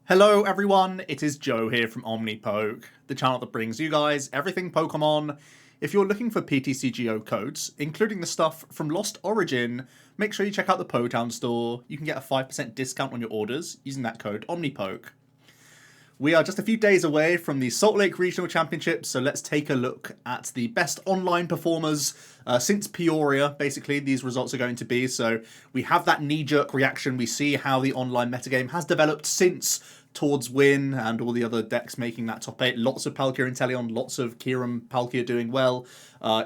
Hello everyone, it is Joe here from OmniPoke, the channel that brings you guys everything Pokemon. If you're looking for PTCGO codes, including the stuff from Lost Origin, make sure you check out the Potown store. You can get a 5% discount on your orders using that code OmniPoke. We are just a few days away from the Salt Lake Regional Championships, so let's take a look at the best online performers since Peoria. Basically, these results are going to be. So we have that knee-jerk reaction. We see how the online metagame has developed since towards Win and all the other decks making that top 8. Lots of Palkia and Inteleon, lots of Kieran Palkia doing well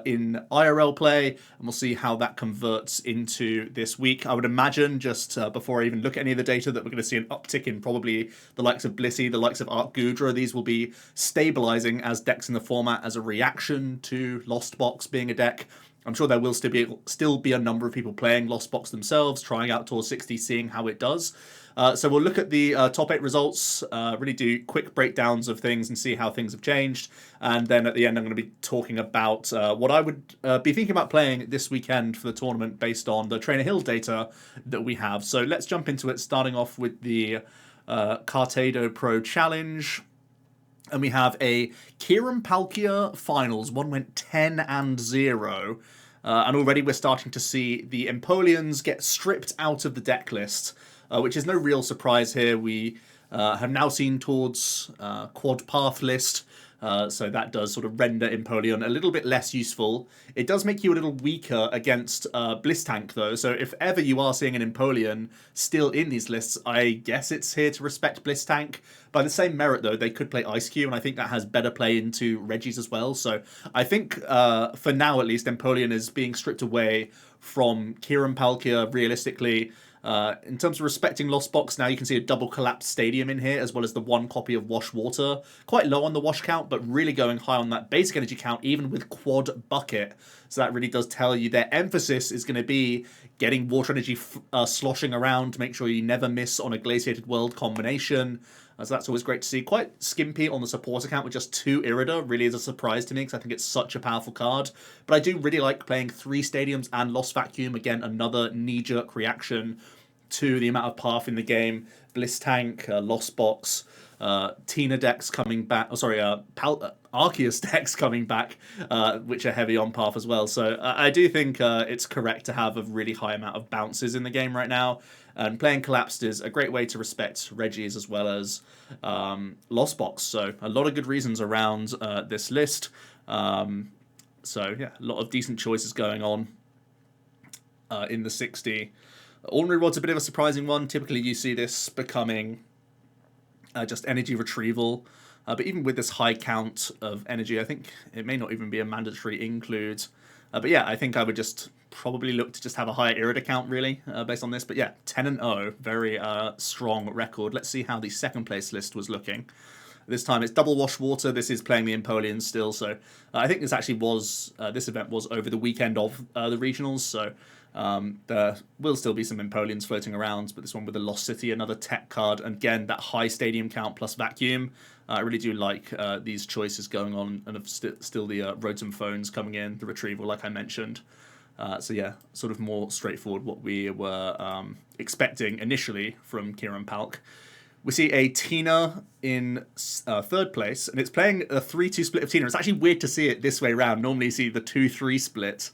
in IRL play, and we'll see how that converts into this week. I would imagine, just before I even look at any of the data, that we're going to see an uptick in probably the likes of Blissey, the likes of Arc Gudra. These will be stabilizing as decks in the format as a reaction to Lost Box being a deck. I'm sure there will still be a number of people playing Lost Box themselves, trying out Tour 60, seeing how it does. So we'll look at the top 8 results, really do quick breakdowns of things and see how things have changed. And then at the end, I'm going to be talking about what I would be thinking about playing this weekend for the tournament based on the Trainer Hill data that we have. So let's jump into it, starting off with the Cartado Pro Challenge. And we have a Kieran Palkia finals. One went 10-0. And already we're starting to see the Empoleons get stripped out of the deck list, which is no real surprise here. We have now seen towards Quad Path list, so that does sort of render Empoleon a little bit less useful. It does make you a little weaker against Bliss Tank, though, so if ever you are seeing an Empoleon still in these lists, I guess it's here to respect Bliss Tank. By the same merit, though, they could play Ice Cube, and I think that has better play into Reggie's as well. So I think, for now at least, Empoleon is being stripped away from Kieran Palkia, realistically. In terms of respecting Lost Box, now you can see a double collapsed stadium in here, as well as the one copy of Wash Water. Quite low on the wash count, but really going high on that basic energy count, even with Quad Bucket. So that really does tell you their emphasis is going to be getting water energy sloshing around to make sure you never miss on a Glaciated World combination. So that's always great to see. Quite skimpy on the support account with just 2 Irida. Really is a surprise to me because I think it's such a powerful card. But I do really like playing 3 Stadiums and Lost Vacuum. Again, another knee-jerk reaction to the amount of path in the game. Bliss Tank, Lost Box, Tina decks coming back. Oh, sorry, Arceus decks coming back, which are heavy on path as well. So I do think it's correct to have a really high amount of bounces in the game right now. And playing Collapsed is a great way to respect Reggie's as well as Lost Box. So a lot of good reasons around this list. So yeah, a lot of decent choices going on in the 60. Ordinary Rod's a bit of a surprising one. Typically you see this becoming just energy retrieval. But even with this high count of energy, I think it may not even be a mandatory include. But yeah, I think I would just probably look to just have a higher Irida count, really, based on this. But yeah, 10-0, very strong record. Let's see how the second place list was looking. This time it's double Wash Water. This is playing the Empoleon still. So I think this actually was, this event was over the weekend of the regionals. So there will still be some Empoleons floating around, but this one with the Lost City, another tech card. And again, that high stadium count plus vacuum. I really do like these choices going on, and still the Rotom phones coming in, the retrieval, like I mentioned. So yeah, sort of more straightforward what we were expecting initially from Kieran Palk. We see a Tina in third place, and it's playing a 3-2 split of Tina. It's actually weird to see it this way around. Normally you see the 2-3 split,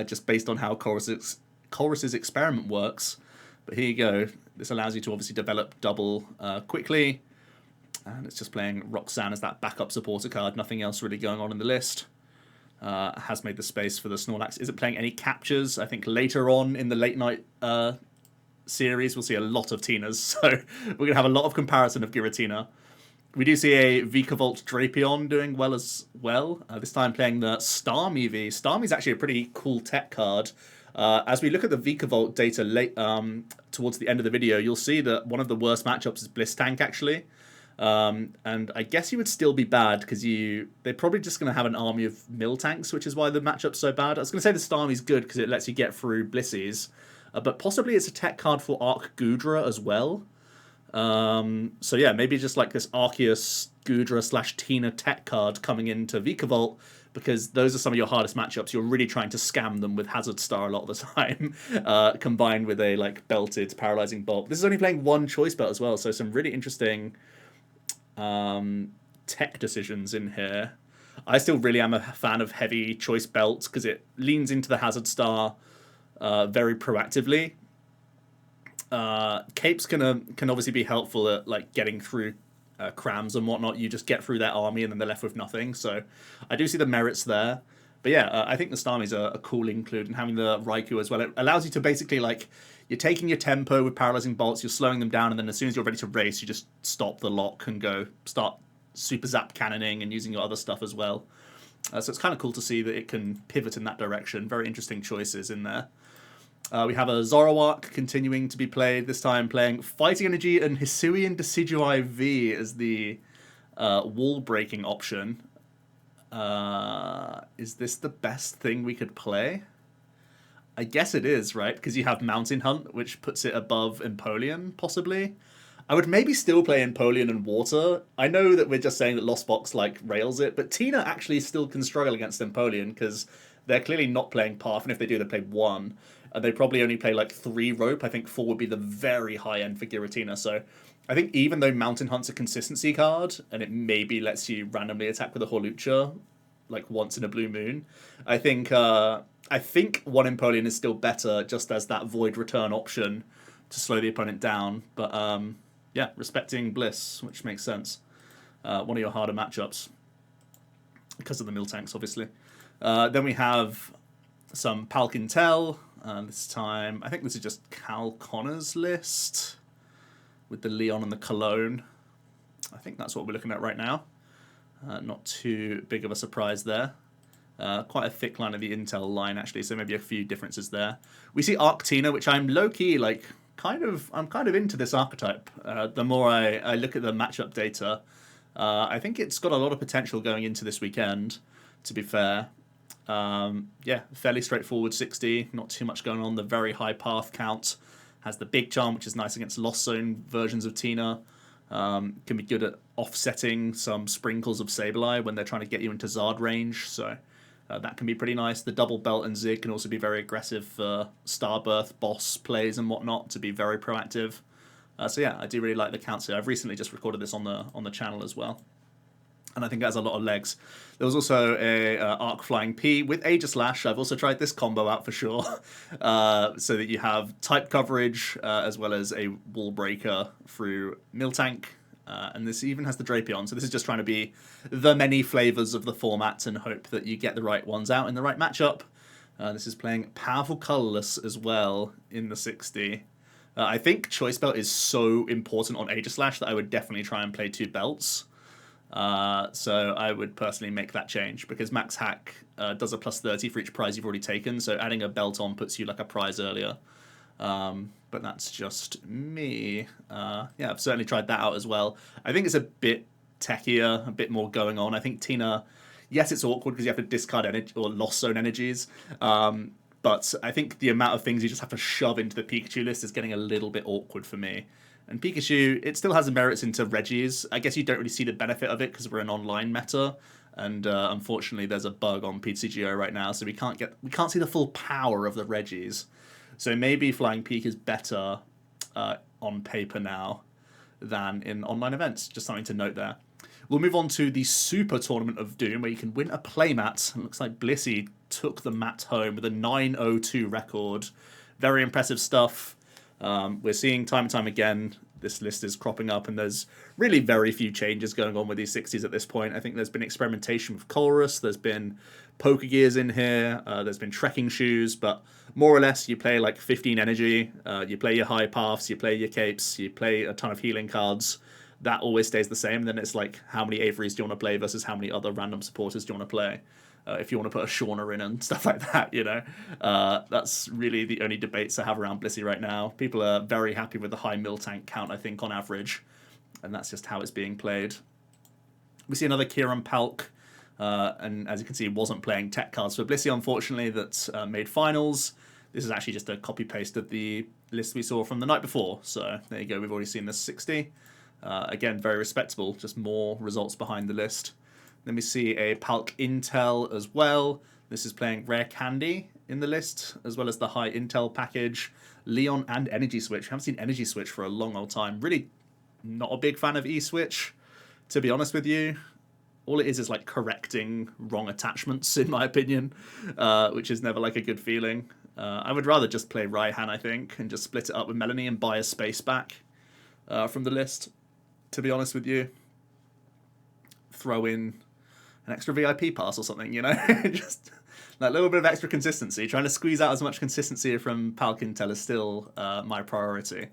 just based on how Chorus's experiment works. But here you go. This allows you to obviously develop double quickly. And it's just playing Roxanne as that backup supporter card. Nothing else really going on in the list. Has made the space for the Snorlax. Isn't playing any captures. I think later on in the late night series, we'll see a lot of Tinas. So we're going to have a lot of comparison of Giratina. We do see a Vikavolt Drapion doing well as well. This time playing the Starmie V. Starmie's actually a pretty cool tech card. As we look at the Vikavolt data late towards the end of the video, you'll see that one of the worst matchups is Bliss Tank, actually. And I guess he would still be bad because they're probably just going to have an army of Mill Tanks, which is why the matchup's so bad. I was going to say the Starmie's good because it lets you get through Blissies, but possibly it's a tech card for Arc Gudra as well. So yeah, maybe just like this Arceus Gudra / Tina tech card coming into Vikavolt because those are some of your hardest matchups. You're really trying to scam them with Hazard Star a lot of the time, combined with a like belted Paralyzing Bolt. This is only playing one choice belt as well, so some really interesting tech decisions in here. I still really am a fan of heavy choice belts because it leans into the Hazard Star very proactively. Capes can obviously be helpful at like getting through crams and whatnot. You just get through their army and then they're left with nothing. So I do see the merits there. But yeah, I think the Starmie's a cool include, and having the Raikou as well. It allows you to basically like, you're taking your tempo with Paralyzing Bolts, you're slowing them down, and then as soon as you're ready to race, you just stop the lock and go start Super Zap cannoning and using your other stuff as well. So it's kind of cool to see that it can pivot in that direction. Very interesting choices in there. We have a Zoroark continuing to be played, this time playing Fighting Energy and Hisuian Decidueye V as the wall-breaking option. Is this the best thing we could play? I guess it is, right? Because you have Mountain Hunt, which puts it above Empoleon, possibly. I would maybe still play Empoleon and Water. I know that we're just saying that Lost Box like rails it, but Tina actually still can struggle against Empoleon because they're clearly not playing Path, and if they do, they play 1. And they probably only play like 3 Rope. I think 4 would be the very high end for Giratina. So I think even though Mountain Hunt's a consistency card, and it maybe lets you randomly attack with a Hawlucha, like once in a blue moon, I think one Empoleon is still better just as that Void Return option to slow the opponent down. But yeah, respecting Bliss, which makes sense. One of your harder matchups because of the Miltanks, obviously. Then we have some Palkintel. This time, I think this is just Cal Connor's list with the Leon and the Cologne. I think that's what we're looking at right now. Not too big of a surprise there. Quite a thick line of the Intel line, actually, so maybe a few differences there. We see Arctina, which I'm low-key, like, I'm kind of into this archetype. The more I look at the matchup data, I think it's got a lot of potential going into this weekend, to be fair. Yeah, fairly straightforward 60, not too much going on. The very high path count has the big charm, which is nice against Lost Zone versions of Tina. Can be good at offsetting some sprinkles of Sableye when they're trying to get you into Zard range, so that can be pretty nice. The double belt and Zig can also be very aggressive for Starbirth boss plays and whatnot, to be very proactive. So yeah, I do really like the counts here. I've recently just recorded this on the channel as well, and I think it has a lot of legs. There was also a Arc Flying P with Aegislash. I've also tried this combo out for sure, so that you have type coverage as well as a wall breaker through Miltank, and this even has the Drapion. So this is just trying to be the many flavors of the format and hope that you get the right ones out in the right matchup. This is playing Powerful Colorless as well in the 60. I think Choice Belt is so important on Aegislash that I would definitely try and play 2 belts. So I would personally make that change because Max Hack does a plus 30 for each prize you've already taken, so adding a belt on puts you like a prize earlier. But that's just me. Yeah, I've certainly tried that out as well. I think it's a bit techier, a bit more going on. I think Tina, yes, it's awkward because you have to discard energy or Lost Zone energies. But I think the amount of things you just have to shove into the Pikachu list is getting a little bit awkward for me. And Pikachu, it still has merits into Regis. I guess you don't really see the benefit of it because we're an online meta, and unfortunately there's a bug on PTGO right now, so we can't see the full power of the Regis. So maybe Flying Peak is better on paper now than in online events. Just something to note there. We'll move on to the Super Tournament of Doom, where you can win a playmat. It looks like Blissey took the mat home with a 902 record. Very impressive stuff. We're seeing time and time again this list is cropping up, and there's really very few changes going on with these 60s at this point. I think there's been experimentation with Colrus, there's been Poker Gears in here, there's been Trekking Shoes, but more or less you play like 15 energy, you play your high paths, you play your capes, you play a ton of healing cards. That always stays the same. And then it's like, how many Averys do you want to play versus how many other random supporters do you want to play? If you want to put a Shauna in and stuff like that, you know. That's really the only debates I have around Blissey right now. People are very happy with the high Miltank count, I think, on average. And that's just how it's being played. We see another Kieran Palk. And as you can see, wasn't playing tech cards for Blissey, unfortunately, that made finals. This is actually just a copy-paste of the list we saw from the night before. So there you go, we've already seen this 60. Again, very respectable, just more results behind the list. Then we see a Palk Intel as well. This is playing Rare Candy in the list, as well as the High Intel package, Leon, and Energy Switch. I haven't seen Energy Switch for a long old time. Really not a big fan of E-Switch, to be honest with you. All it is like correcting wrong attachments, in my opinion, which is never like a good feeling. I would rather just play Raihan, I think, and just split it up with Melanie and buy a space back from the list, to be honest with you. Throw in an extra VIP pass or something, you know? Just like a little bit of extra consistency. Trying to squeeze out as much consistency from Palkintel is still my priority.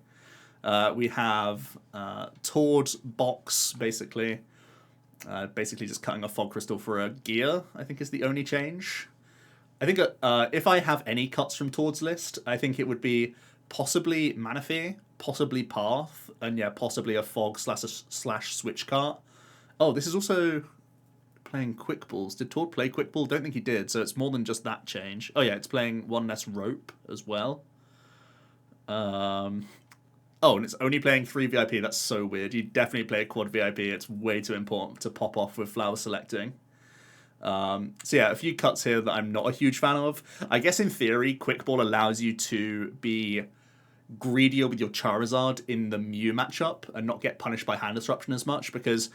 We have Tord Box, basically. Basically just cutting a Fog Crystal for a gear, I think is the only change. I think if I have any cuts from Tord's list, I think it would be possibly Manaphy, possibly Path, and yeah, possibly a Fog slash Switch cart. Oh, this is also playing Quick Balls. Did Tord play Quick Ball? Don't think he did, so it's more than just that change. Oh yeah, it's playing one less Rope as well. Oh, and it's only playing 3 VIP. That's so weird. You definitely play a quad VIP. It's way too important to pop off with flower selecting. So yeah, a few cuts here that I'm not a huge fan of. I guess in theory, Quick Ball allows you to be greedier with your Charizard in the Mew matchup and not get punished by hand disruption as much, because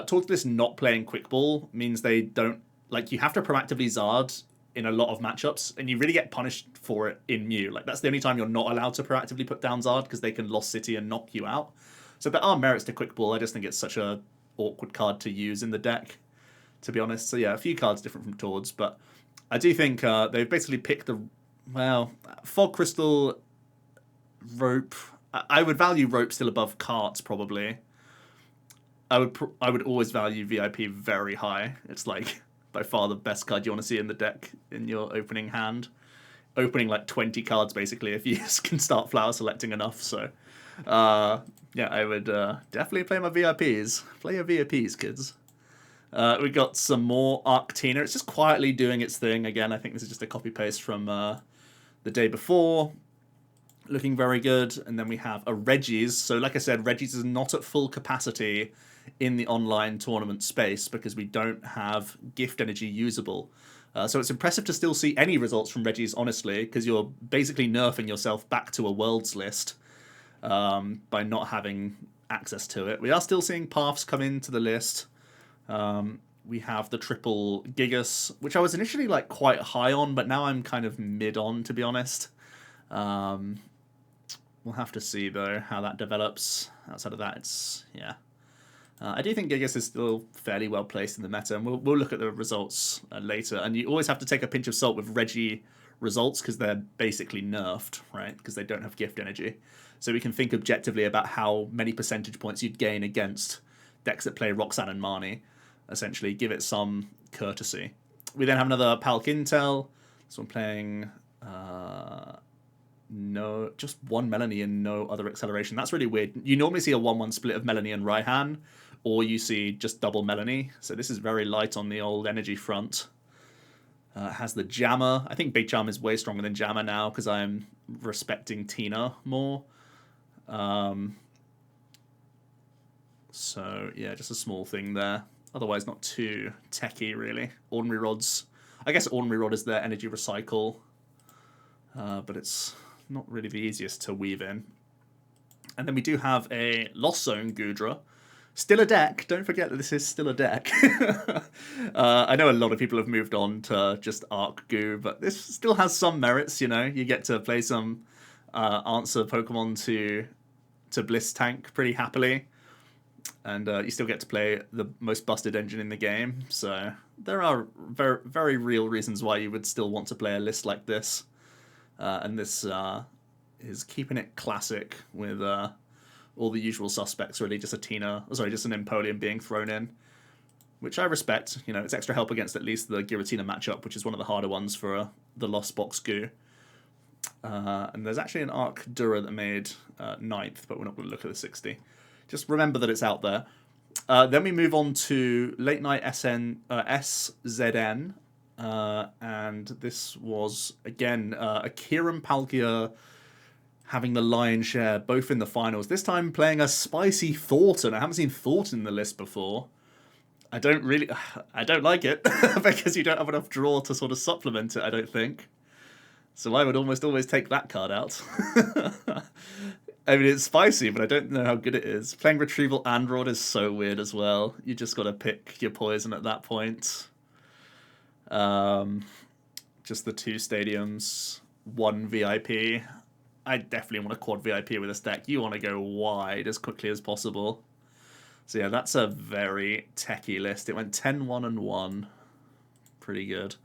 Tortoise not playing Quick Ball means they don't, like, you have to proactively Zard in a lot of matchups, and you really get punished for it in Mew. Like, that's the only time you're not allowed to proactively put down Zard, because they can Lost City and knock you out. So there are merits to Quick Ball. I just think it's such a awkward card to use in the deck, to be honest. So yeah, a few cards different from Tords, but I do think they've basically picked the, well, Fog Crystal, Rope. I would value Rope still above carts, probably. I would always value VIP very high. It's like by far the best card you want to see in the deck in your opening hand. Opening like 20 cards basically if you can start flower selecting enough. So yeah, I would definitely play my VIPs. Play your VIPs, kids. We got some more Arctina. It's just quietly doing its thing. Again, I think this is just a copy paste from the day before. Looking very good. And then we have a Reggie's. So like I said, Reggie's is not at full capacity in the online tournament space because we don't have gift energy usable. So it's impressive to still see any results from Reggie's, honestly, because you're basically nerfing yourself back to a Worlds list by not having access to it. We are still seeing Paths come into the list. We have the triple Gigas, which I was initially like quite high on, but now I'm kind of mid on, to be honest. We'll have to see, though, how that develops. Outside of that, it's, yeah. I do think Gigas is still fairly well placed in the meta, and we'll look at the results later. And you always have to take a pinch of salt with Reggie results because they're basically nerfed, right? Because they don't have gift energy. So we can think objectively about how many percentage points you'd gain against decks that play Roxanne and Marnie. Essentially, give it some courtesy. We then have another Palk Intel. This one playing no, just one Melanie and no other acceleration. That's really weird. You normally see a 1-1 split of Melanie and Raihan, or you see just double Melanie. So this is very light on the old energy front. Has the Jammer. I think Big Charm is way stronger than Jammer now because I'm respecting Tina more. So yeah, just a small thing there. Otherwise, not too techy, really. Ordinary Rods. I guess Ordinary Rod is their energy recycle, but it's not really the easiest to weave in. And then we do have a Lost Zone Gudra. Still a deck. Don't forget that this is still a deck. I know a lot of people have moved on to just Arc Goo, but this still has some merits, you know. You get to play some answer Pokemon to Bliss Tank pretty happily. And you still get to play the most busted engine in the game. So there are very, very real reasons why you would still want to play a list like this. And this is keeping it classic with all the usual suspects, really. Just just an Empoleon being thrown in, which I respect. You know, it's extra help against at least the Giratina matchup, which is one of the harder ones for the Lost Box Goo. And there's actually an Arc Dura that made 9th, but we're not going to look at the 60. Just remember that it's out there. Then we move on to Late Night SZN. And this was, again, a Kieran Palkia having the lion's share, both in the finals. This time playing a spicy Thornton. I haven't seen Thornton in the list before. I don't like it because you don't have enough draw to sort of supplement it, I don't think. So I would almost always take that card out. I mean, it's spicy, but I don't know how good it is. Playing Retrieval Android is so weird as well. You just got to pick your poison at that point. Just the 2 stadiums, 1 VIP. I definitely want a quad VIP with this deck. You want to go wide as quickly as possible. So yeah, that's a very techie list. It went 10-1 and 1. Pretty good.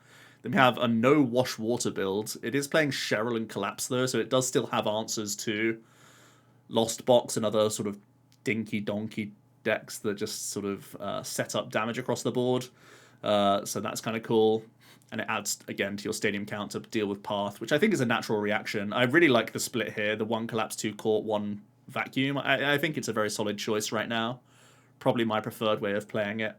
Then we have a no wash water build. It is playing Cheryl and Collapse though, so it does still have answers to Lost Box and other sort of dinky donkey decks that just sort of set up damage across the board. So that's kind of cool. And it adds, again, to your stadium count to deal with Path, which I think is a natural reaction. I really like the split here. The 1 Collapse, 2 Court, 1 Vacuum. I think it's a very solid choice right now. Probably my preferred way of playing it.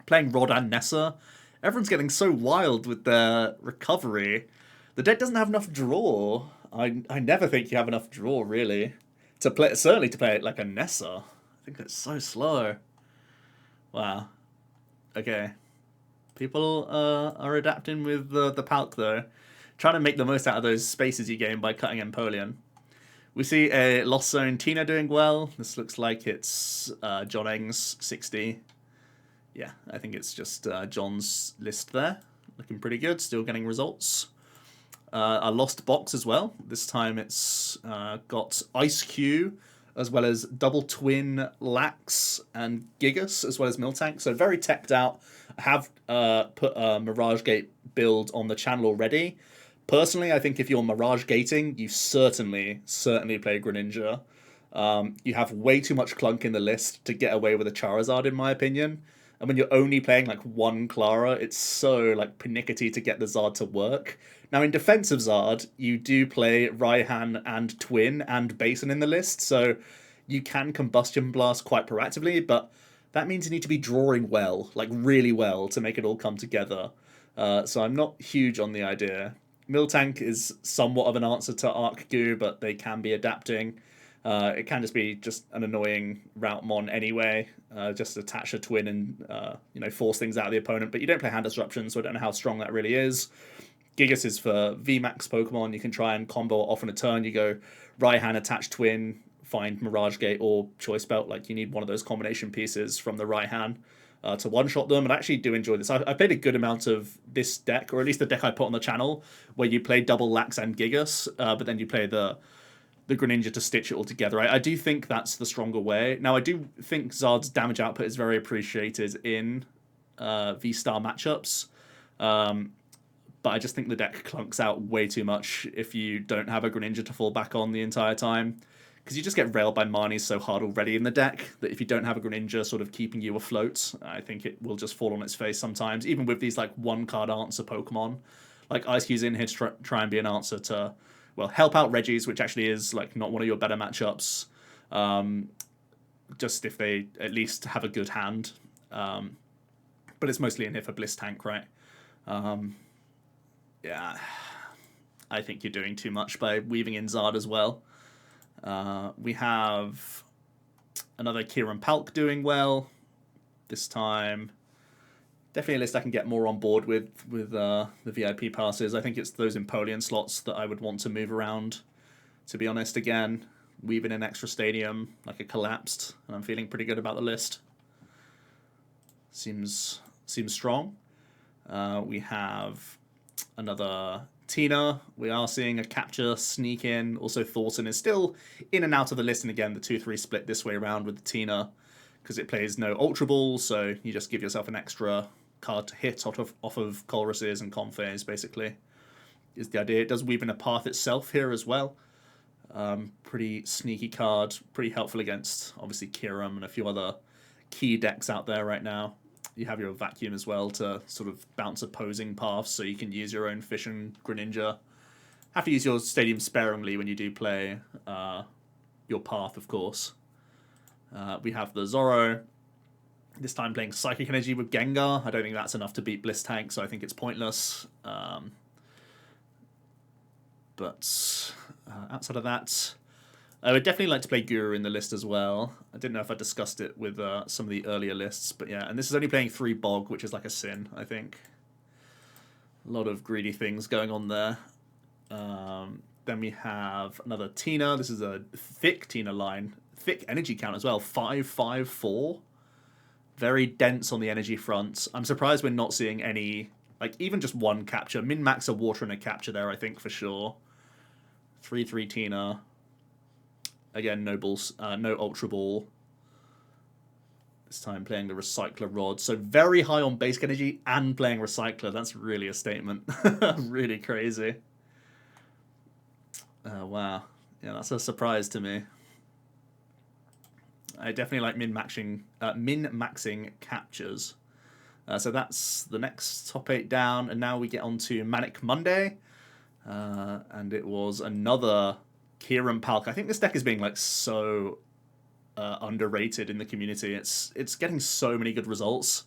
Playing Rod and Nessa. Everyone's getting so wild with their recovery. The deck doesn't have enough draw. I never think you have enough draw, really. Certainly to play it like a Nessa. I think it's so slow. Wow. Okay. People are adapting with the Palk, though. Trying to make the most out of those spaces you gain by cutting Empoleon. We see a Lost Zone Tina doing well. This looks like it's John Eng's 60. Yeah, I think it's just John's list there. Looking pretty good, still getting results. A Lost Box as well. This time it's got Ice Cube, as well as Double Twin Lax and Gigas, as well as Miltank. So very teched out. I have put a Mirage Gate build on the channel already. Personally, I think if you're Mirage Gating, you certainly play Greninja. You have way too much clunk in the list to get away with a Charizard, in my opinion. And when you're only playing like 1 Clara, it's so like pernickety to get the Zard to work. Now in defense of Zard, you do play Raihan and Twin and Basin in the list, so you can Combustion Blast quite proactively, but that means you need to be drawing well, like really well, to make it all come together. So I'm not huge on the idea. Miltank is somewhat of an answer to Arc Goo, but they can be adapting. It can just be just an annoying route mon anyway. Just attach a Twin and force things out of the opponent. But you don't play Hand Disruption, so I don't know how strong that really is. Gigas is for VMAX Pokemon. You can try and combo off in a turn. You go Raihan, attach Twin, find Mirage Gate or Choice Belt. Like you need one of those combination pieces from the Raihan to one-shot them. And I actually do enjoy this. I played a good amount of this deck, or at least the deck I put on the channel, where you play double Lax and Gigas, but then you play the Greninja to stitch it all together. I do think that's the stronger way. Now, I do think Zard's damage output is very appreciated in V-Star matchups, but I just think the deck clunks out way too much if you don't have a Greninja to fall back on the entire time, because you just get railed by Marnies so hard already in the deck that if you don't have a Greninja sort of keeping you afloat, I think it will just fall on its face sometimes, even with these like 1-card answer Pokemon. Like Ice Cube's in here to try and be an answer to, well, help out Reggie's, which actually is like not one of your better matchups. Just if they at least have a good hand. But it's mostly in here for Bliss Tank, right? Yeah, I think you're doing too much by weaving in Zard as well. We have another Kieran Palk doing well this time. Definitely a list I can get more on board with the VIP passes. I think it's those Empoleon slots that I would want to move around, to be honest. Again, weaving in extra stadium, like a collapsed, and I'm feeling pretty good about the list. Seems strong. We have another Tina. We are seeing a Capture sneak in. Also, Thorson is still in and out of the list, and again, the 2-3 split this way around with the Tina, because it plays no Ultra Ball, so you just give yourself an extra card to hit off of Colress's and Confays, basically, is the idea. It does weave in a Path itself here as well. Pretty sneaky card, pretty helpful against, obviously, Kieran and a few other key decks out there right now. You have your Vacuum as well to sort of bounce opposing paths, so you can use your own Fish and Greninja. Have to use your Stadium sparingly when you do play your Path, of course. We have the Zorro, this time playing Psychic Energy with Gengar. I don't think that's enough to beat Bliss Tank, so I think it's pointless. But outside of that, I would definitely like to play Guru in the list as well. I didn't know if I discussed it with some of the earlier lists, but yeah. And this is only playing 3 Bog, which is like a sin, I think. A lot of greedy things going on there. Then we have another Tina. This is a thick Tina line. Thick energy count as well. 554. Very dense on the energy front. I'm surprised we're not seeing any, like, even just one capture. Min-max a water and a capture there, I think, for sure. 3-3 Tina. Again, no balls, no Ultra Ball. This time playing the Recycler Rod. So very high on basic energy and playing Recycler. That's really a statement. Really crazy. Wow. Yeah, that's a surprise to me. I definitely like min-maxing captures. So that's the next top 8 down. And now we get on to Manic Monday. And it was another Kieran Palkia. I think this deck is being like so underrated in the community. It's getting so many good results.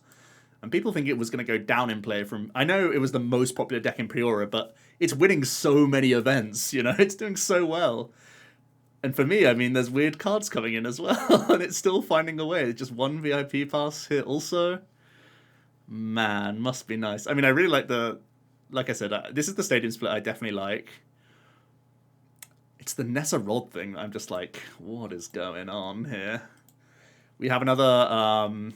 And people think it was going to go down in play from... I know it was the most popular deck in Peoria, but it's winning so many events, you know? It's doing so well. And for me, I mean, there's weird cards coming in as well, and it's still finding a way. Just one VIP pass here also. Man, must be nice. I mean, I really like the... Like I said, this is the stadium split I definitely like. It's the Nessa Rod thing. I'm just like, what is going on here? We have another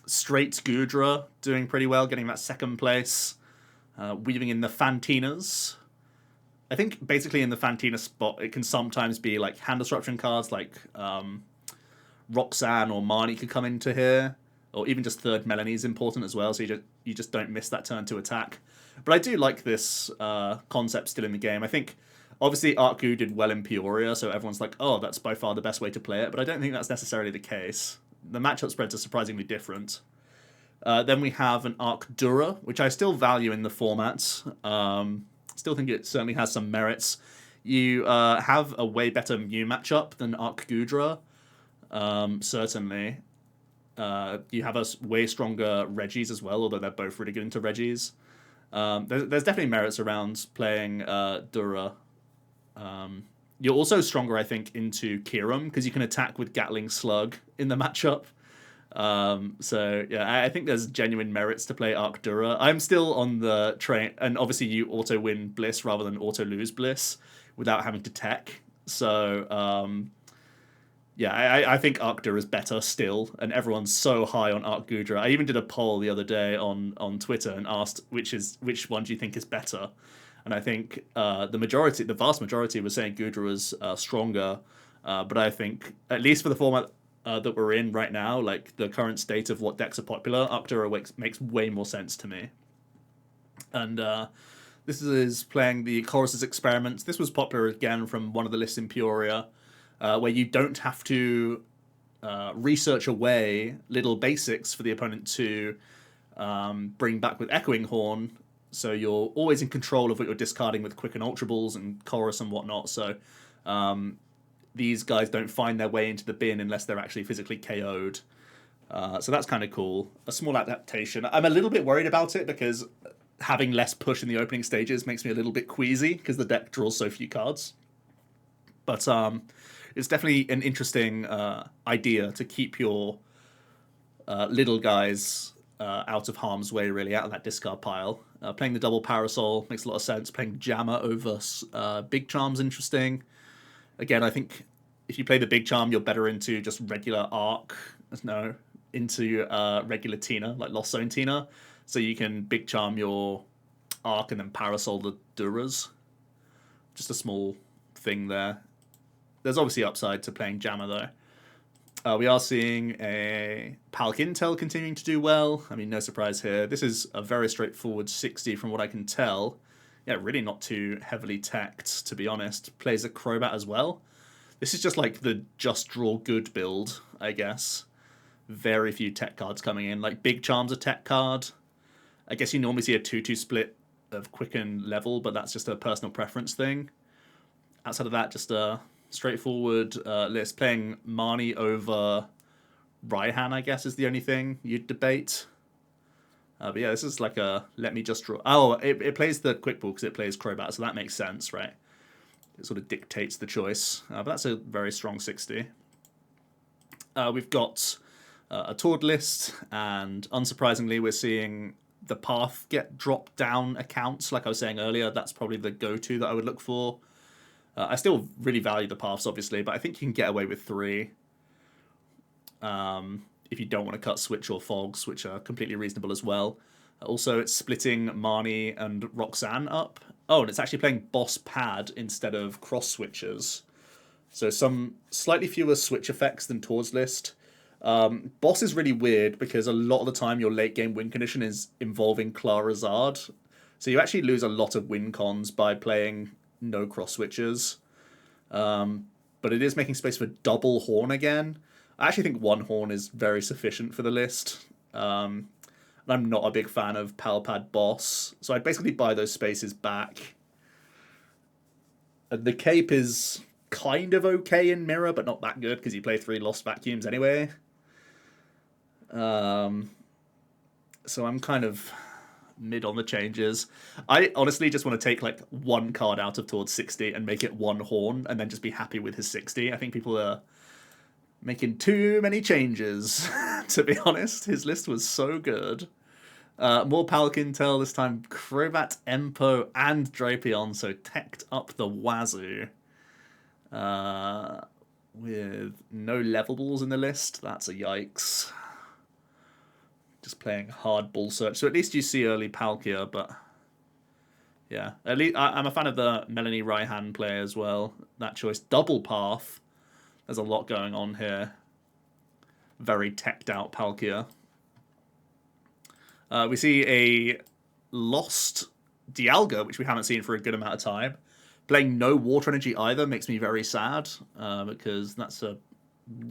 straight Gudra doing pretty well, getting that second place. Weaving in the Fantinas. I think basically in the Fantina spot, it can sometimes be like hand disruption cards like Roxanne or Marnie could come into here. Or even just third Melanie is important as well, so you just don't miss that turn to attack. But I do like this concept still in the game. I think, obviously, Arcu did well in Peoria, so everyone's like, oh, that's by far the best way to play it. But I don't think that's necessarily the case. The matchup spreads are surprisingly different. Then we have an Arcdura, which I still value in the format. Still think it certainly has some merits. You have a way better Mew matchup than Arcgudra, certainly. You have a way stronger Regis as well, although they're both really good into Regis. There's definitely merits around playing Dura. You're also stronger, I think, into Kieran, because you can attack with Gatling Slug in the matchup. So, yeah, I think there's genuine merits to play Arcdura. I'm still on the train, and obviously you auto-win Bliss rather than auto-lose Bliss without having to tech. So, yeah, I think Arcdura is better still, and everyone's so high on Arcgudra. I even did a poll the other day on Twitter and asked which one do you think is better, and I think the vast majority was saying Gudra was stronger, but I think at least for the format that we're in right now, like the current state of what decks are popular, Arcdura makes way more sense to me. And this is playing the Chorus's Experiments. This was popular again from one of the lists in Peoria. Where you don't have to research away little basics for the opponent to bring back with Echoing Horn, so you're always in control of what you're discarding with Quicken Ultra Balls and Chorus and whatnot, so these guys don't find their way into the bin unless they're actually physically KO'd. So that's kind of cool. A small adaptation. I'm a little bit worried about it because having less push in the opening stages makes me a little bit queasy because the deck draws so few cards. But it's definitely an interesting idea to keep your little guys out of harm's way, really, out of that discard pile. Playing the double Parasol makes a lot of sense. Playing Jammer over Big Charm's interesting. Again, I think if you play the Big Charm, you're better into just regular Arc. No, into regular Tina, like Lost Zone Tina. So you can Big Charm your Arc and then Parasol the Duras. Just a small thing there. There's obviously upside to playing Jammer, though. We are seeing a Palkia Intel continuing to do well. I mean, no surprise here. This is a very straightforward 60 from what I can tell. Yeah, really not too heavily teched, to be honest. Plays a Crobat as well. This is just like the just draw good build, I guess. Very few tech cards coming in. Like Big Charm's a tech card. I guess you normally see a 2-2 split of Quicken level, but that's just a personal preference thing. Outside of that, just a straightforward list. Playing Marnie over Raihan, I guess, is the only thing you'd debate. But yeah, this is like a let me just draw. Oh, it plays the Quick Ball because it plays Crobat, so that makes sense, right? it sort of dictates the choice. But that's a very strong 60. We've got a Tord list, and unsurprisingly, we're seeing the path get dropped down accounts. Like I was saying earlier, that's probably the go-to that I would look for. I still really value the paths, obviously, but I think you can get away with 3. If you don't want to cut Switch or Fogs, which are completely reasonable as well. Also, it's splitting Marnie and Roxanne up. Oh, and it's actually playing Boss Pad instead of cross switches. So some slightly fewer switch effects than Tord's list. Boss is really weird because a lot of the time your late game win condition is involving Clarazard. So you actually lose a lot of win cons by playing no cross switches. But it is making space for double Horn again. I actually think 1 Horn is very sufficient for the list. And I'm not a big fan of Palpad Boss, so I'd basically buy those spaces back. The Cape is kind of okay in Mirror, but not that good because you play 3 Lost Vacuums anyway. So I'm kind of mid on the changes. I honestly just want to take like 1 card out of towards 60 and make it 1 Horn and then just be happy with his 60. I think people are making too many changes, to be honest. His list was so good. More Palkintel, this time Crobat, Empo, and Drapion, so teched up the wazoo. With no levelballs in the list, that's a yikes. Just playing hard ball search, so at least you see early Palkia, but yeah. At least I'm a fan of the Melanie Raihan play as well. That choice. Double Path. There's a lot going on here. Very teched out Palkia. We see a lost Dialga, which we haven't seen for a good amount of time. Playing no water energy either makes me very sad, because that's a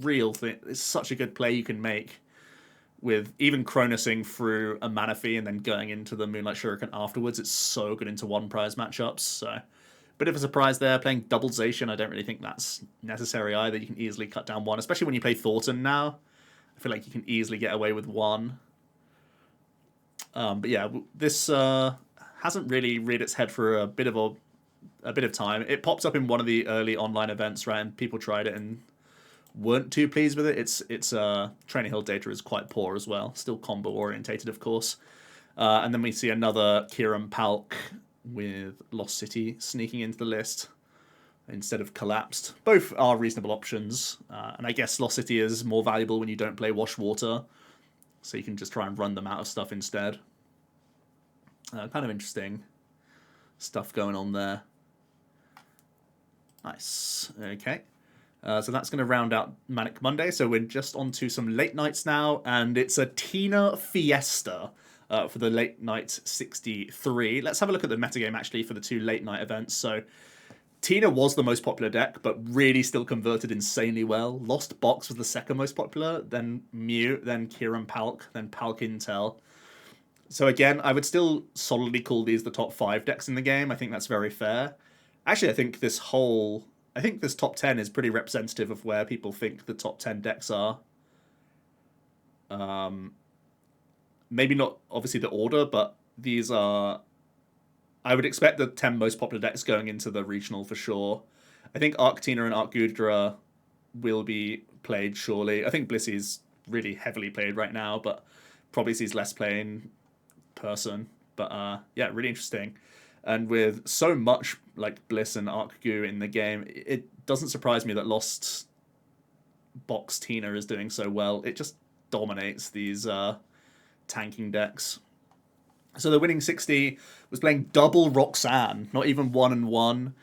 real thing. It's such a good play you can make with even Cronusing through a Manaphy and then going into the Moonlight Shuriken afterwards. It's so good into 1 prize matchups, so bit of a surprise there. Playing double Zacian, I don't really think that's necessary either. You can easily cut down 1, especially when you play Thornton now. I feel like you can easily get away with 1. But yeah, this hasn't really reared its head for a bit of time. It pops up in one of the early online events, right? And people tried it and weren't too pleased with it. Its Training Hill data is quite poor as well. Still combo orientated, of course. And then we see another Kieran Palk with Lost City sneaking into the list instead of Collapsed. Both are reasonable options, and I guess Lost City is more valuable when you don't play Wash Water, so you can just try and run them out of stuff instead. Kind of interesting stuff going on there. Nice. Okay. So that's going to round out Manic Monday, so we're just on to some late nights now, and it's a Tina Fiesta. For the late night 63. Let's have a look at the metagame actually for the 2 late night events. So Tina was the most popular deck, but really still converted insanely well. Lost Box was the 2nd most popular, then Mew, then Kieran Palk, then Palkintel. So again, I would still solidly call these the top 5 decks in the game. I think that's very fair. Actually, I think this top 10 is pretty representative of where people think the top 10 decks are. Maybe not obviously the order, but these are... I would expect the 10 most popular decks going into the regional for sure. I think Arctina and Arcgudra will be played surely. I think Blissy's really heavily played right now, but probably sees less play in person. But yeah, really interesting. And with so much like Bliss and Arcgu in the game, it doesn't surprise me that Lost Box Tina is doing so well. It just dominates these... tanking decks. So the winning 60 was playing double Roxanne, not even 1 and 1,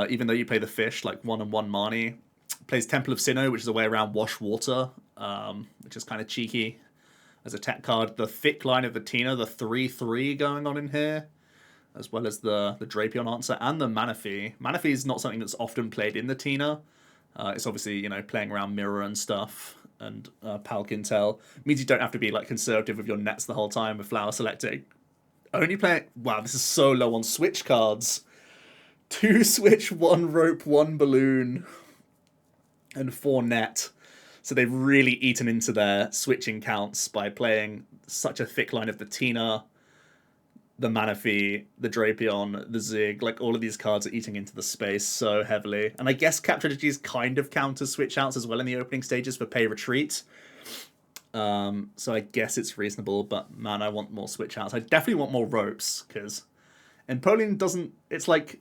even though you play the fish, like 1 and 1 Marnie. Plays Temple of Sinnoh, which is a way around Wash Water, which is kind of cheeky as a tech card. The thick line of the Tina, the 3-3 going on in here, as well as the Drapion answer and the Manaphy. Manaphy is not something that's often played in the Tina. It's obviously, playing around Mirror and stuff. And Palkintel means you don't have to be like conservative with your nets the whole time with flower selecting. Only playing... Wow, this is so low on switch cards. 2 switch, 1 rope, 1 balloon, and 4 net. So they've really eaten into their switching counts by playing such a thick line of the Tina. the Manaphy, the Drapion, the Zig, like all of these cards are eating into the space so heavily. And I guess Capture Energies kind of counters switch outs as well in the opening stages for pay retreat. So I guess it's reasonable, but man, I want more switch outs. I definitely want more ropes, because Empoleon doesn't... It's like...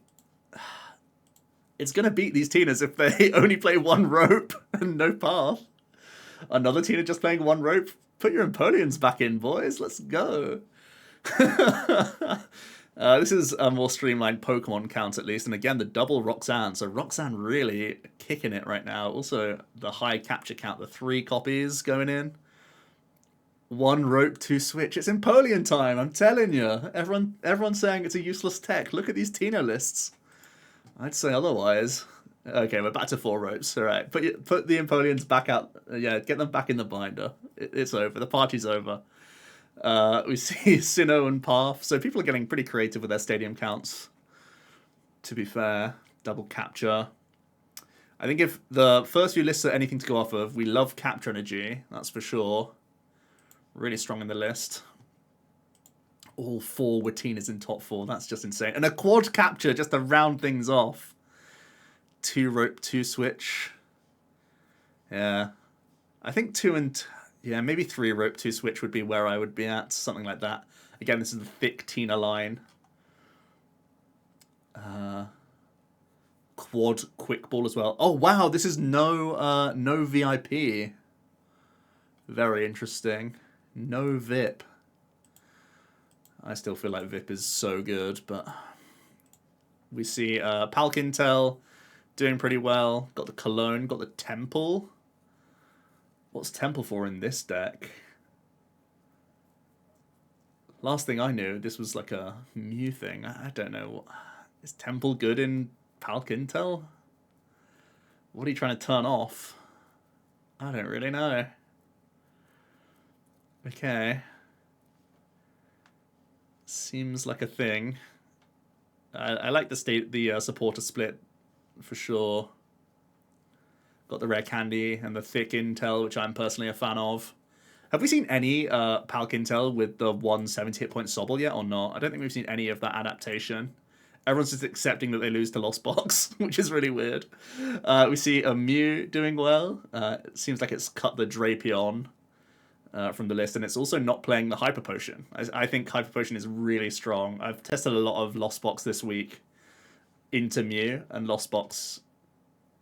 It's going to beat these Tinas if they only play one rope and no path. Another Tina just playing one rope. Put your Empoleons back in, boys. Let's go. This is a more streamlined Pokemon count, at least. And again, the double Roxanne. So Roxanne really kicking it right now. Also, the high capture count. The 3 copies going in. 1 rope, 2 switch. It's Empoleon time, I'm telling you. Everyone's saying it's a useless tech. Look at these Tina lists. I'd say otherwise. Okay, we're back to 4 ropes. All right, put the Empoleons back out. Yeah, get them back in the binder. It's over. The party's over. We see Sinnoh and Path. So people are getting pretty creative with their stadium counts. To be fair, double capture. I think if the first few lists are anything to go off of, we love Capture Energy. That's for sure. Really strong in the list. All 4 Watinas in top 4. That's just insane. And a quad capture just to round things off. 2 rope, 2 switch. Yeah. I think 2 and... Yeah, maybe 3 rope, 2 switch would be where I would be at. Something like that. Again, this is the thick Tina line. Quad quick ball as well. Oh, wow. This is no VIP. Very interesting. No VIP. I still feel like VIP is so good, but we see Palkia doing pretty well. Got the Cologne, got the Temple. What's Temple for in this deck? Last thing I knew, this was like a Mew thing. I don't know. Is Temple good in Palkia? What are you trying to turn off? I don't really know. Okay. Seems like a thing. I like the supporter split for sure. Got the rare candy and the thick intel, which I'm personally a fan of. Have we seen any Palkia with the 170 hit point Sobble yet or not? I don't think we've seen any of that adaptation. Everyone's just accepting that they lose to Lost Box, which is really weird. We see a Mew doing well. It seems like it's cut the Drapion from the list, and it's also not playing the Hyper Potion. I think Hyper Potion is really strong. I've tested a lot of Lost Box this week into Mew, and Lost Box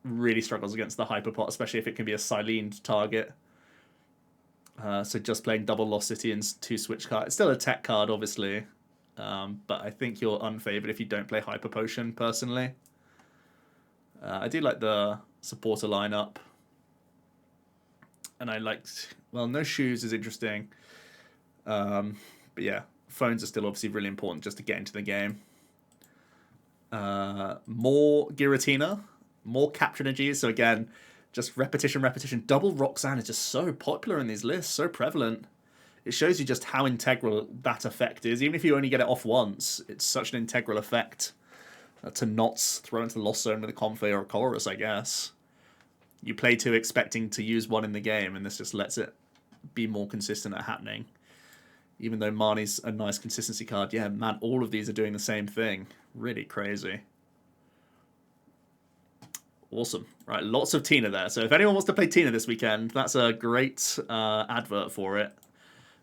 really struggles against the Hyper Pot, especially if it can be a Silene target. So just playing double Lost City and 2 switch card. It's still a tech card, obviously, but I think you're unfavored if you don't play Hyper Potion, personally. I do like the supporter lineup. And I liked... Well, no shoes is interesting. But yeah, phones are still obviously really important just to get into the game. More Giratina. More Capture Energies. So again, just repetition. Double Roxanne is just so popular in these lists. So prevalent. It shows you just how integral that effect is. Even if you only get it off once, it's such an integral effect to not throw into the Lost Zone with a Comfey or a Chorus, I guess. You play 2 expecting to use 1 in the game, and this just lets it be more consistent at happening. Even though Marnie's a nice consistency card, yeah, man, all of these are doing the same thing. Really crazy. Awesome. Right, lots of Tina there. So if anyone wants to play Tina this weekend, that's a great advert for it.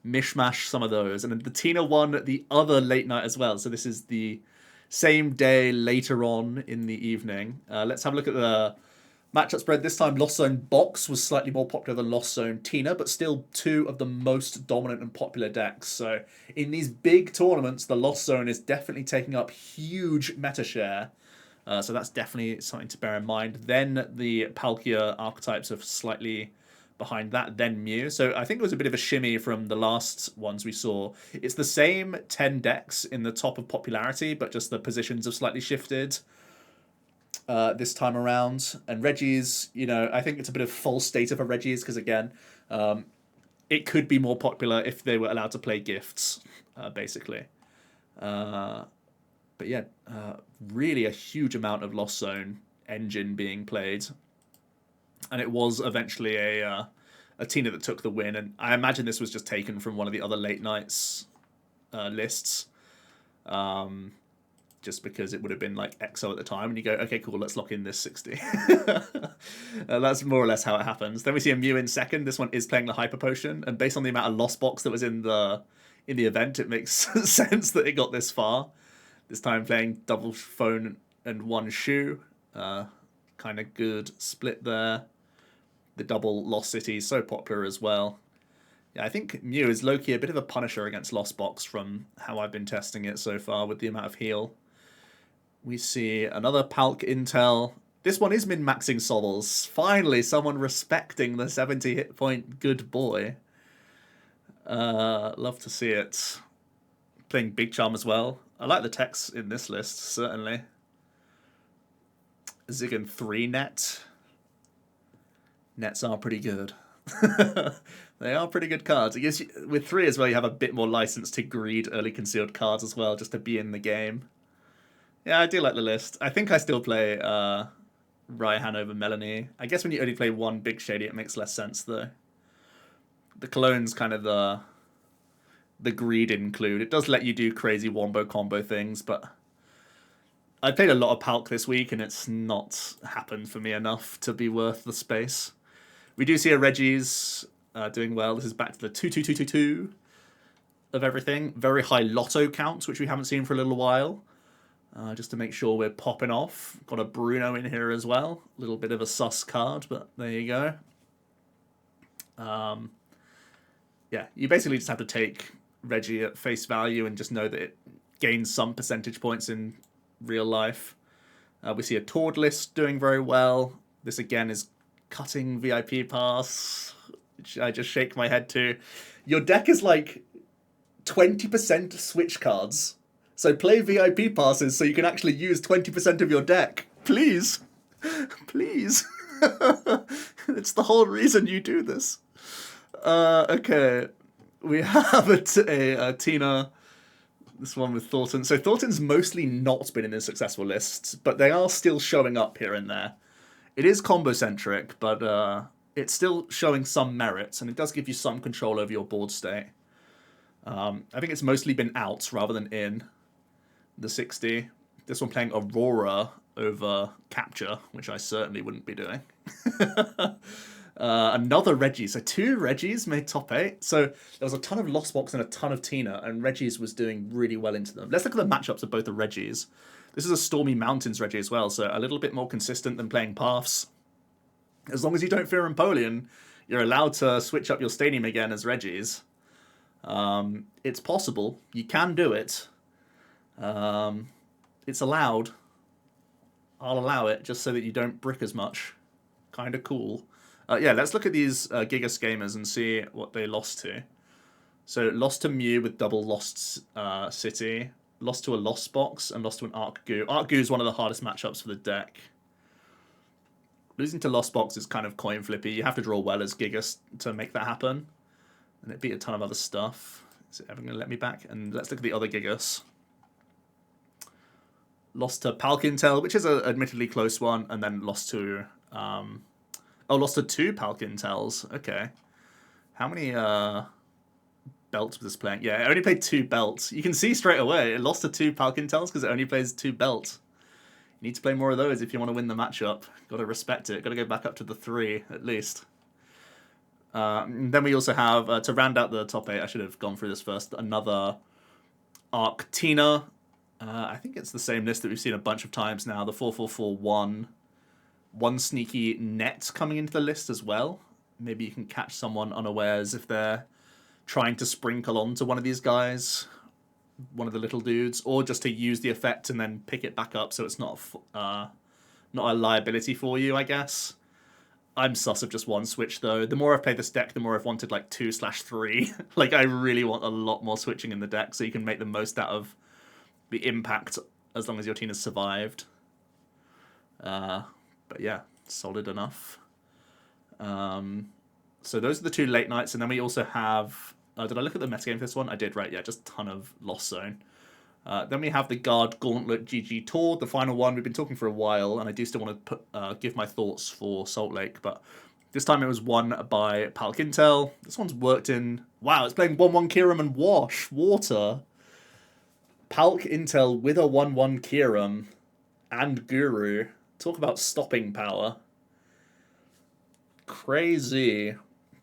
Mishmash some of those. And the Tina one the other late night as well. So this is the same day later on in the evening. Let's have a look at the matchup spread. This time Lost Zone Box was slightly more popular than Lost Zone Tina, but still 2 of the most dominant and popular decks. So in these big tournaments, the Lost Zone is definitely taking up huge meta share. So that's definitely something to bear in mind. Then the Palkia archetypes are slightly behind that, then Mew. So I think it was a bit of a shimmy from the last ones we saw. It's the same 10 decks in the top of popularity, but just the positions have slightly shifted this time around. And Reggie's, you know, I think it's a bit of false data for Reggie's because, again, it could be more popular if they were allowed to play gifts, basically. But yeah, really a huge amount of Lost Zone engine being played. And it was eventually a Tina that took the win. And I imagine this was just taken from one of the other late nights lists. Just because it would have been like EXO at the time, and you go, okay, cool, let's lock in this 60. That's more or less how it happens. Then we see a Mew in second. This one is playing the Hyper Potion, and based on the amount of Lost Box that was in the event, it makes sense that it got this far. This time playing double phone and one shoe. Kind of good split there. The double Lost City is so popular as well. Yeah, I think Mew is low-key a bit of a punisher against Lost Box from how I've been testing it so far with the amount of heal. We see another Palk Intel. This one is min-maxing Sobbles. Finally, someone respecting the 70 hit point good boy. Love to see it. Playing Big Charm as well. I like the techs in this list, certainly. Ziggan 3 net. Nets are pretty good. They are pretty good cards. I guess with 3 as well, you have a bit more license to greed early concealed cards as well, just to be in the game. Yeah, I do like the list. I think I still play Raihan over Melanie. I guess when you only play one Big Shady, it makes less sense, though. The Cologne's kind of the greed include. It does let you do crazy wombo combo things, but I played a lot of Palk this week, and it's not happened for me enough to be worth the space. We do see a Reggie's doing well. This is back to the 2-2-2-2-2 of everything. Very high lotto counts, which we haven't seen for a little while. Just to make sure we're popping off. Got a Bruno in here as well. A little bit of a sus card, but there you go. Yeah, you basically just have to take Reggie at face value and just know that it gains some percentage points in real life. We see a Tord list doing very well. This again is cutting VIP pass, which I just shake my head to. Your deck is like 20% switch cards. So play VIP passes so you can actually use 20% of your deck. Please. Please. It's the whole reason you do this. Okay. We have a Tina. This one with Thornton. So Thornton's mostly not been in the successful lists, but they are still showing up here and there. It is combo-centric, but it's still showing some merits, and it does give you some control over your board state. I think it's mostly been out rather than in the 60. This one playing Aurora over Capture, which I certainly wouldn't be doing. Another Reggie. So 2 Reggies made top 8. So there was a ton of Lost Box and a ton of Tina, and Reggie's was doing really well into them. Let's look at the matchups of both the Reggies. This is a Stormy Mountains Reggie as well, so a little bit more consistent than playing Paths. As long as you don't fear Empoleon, you're allowed to switch up your stadium again as Reggies. It's possible. You can do it. It's allowed. I'll allow it just so that you don't brick as much. Kind of cool. Yeah, let's look at these Gigas gamers and see what they lost to. So lost to Mew with double Lost City, lost to a Lost Box, and lost to an Arc Goo. Arc Goo is one of the hardest matchups for the deck. Losing to Lost Box is kind of coin flippy. You have to draw well as Gigas to make that happen. And it beat a ton of other stuff. Is it ever going to let me back? And let's look at the other Gigas. Lost to Palkintel, which is an admittedly close one, and then lost to... lost to 2 Palkintels. Okay. How many belts was this playing? Yeah, it only played 2 belts. You can see straight away it lost to 2 Palkintels because it only plays 2 belts. You need to play more of those if you want to win the matchup. Got to respect it. Got to go back up to the 3 at least. Then we also have, to round out the top 8, I should have gone through this first, another Arc Tina. I think it's the same list that we've seen a bunch of times now. The 4-4-4-1. One sneaky net coming into the list as well. Maybe you can catch someone unawares if they're trying to sprinkle onto one of these guys, one of the little dudes, or just to use the effect and then pick it back up so it's not a liability for you, I guess. I'm sus of just one switch, though. The more I've played this deck, the more I've wanted, like, 2/3. Like, I really want a lot more switching in the deck so you can make the most out of the impact as long as your team has survived. But yeah, solid enough. So those are the 2 late nights, and then we also have... did I look at the metagame for this one? I did, right? Yeah, just a ton of Lost Zone. Then we have the Guard Gauntlet GG Tour, the final one. We've been talking for a while, and I do still want to give my thoughts for Salt Lake, but this time it was won by Palkintel. This one's worked in... Wow, it's playing 1-1 Kieran and Water. Palk Intel with a 1/1 Kieran and Guru. Talk about stopping power. Crazy.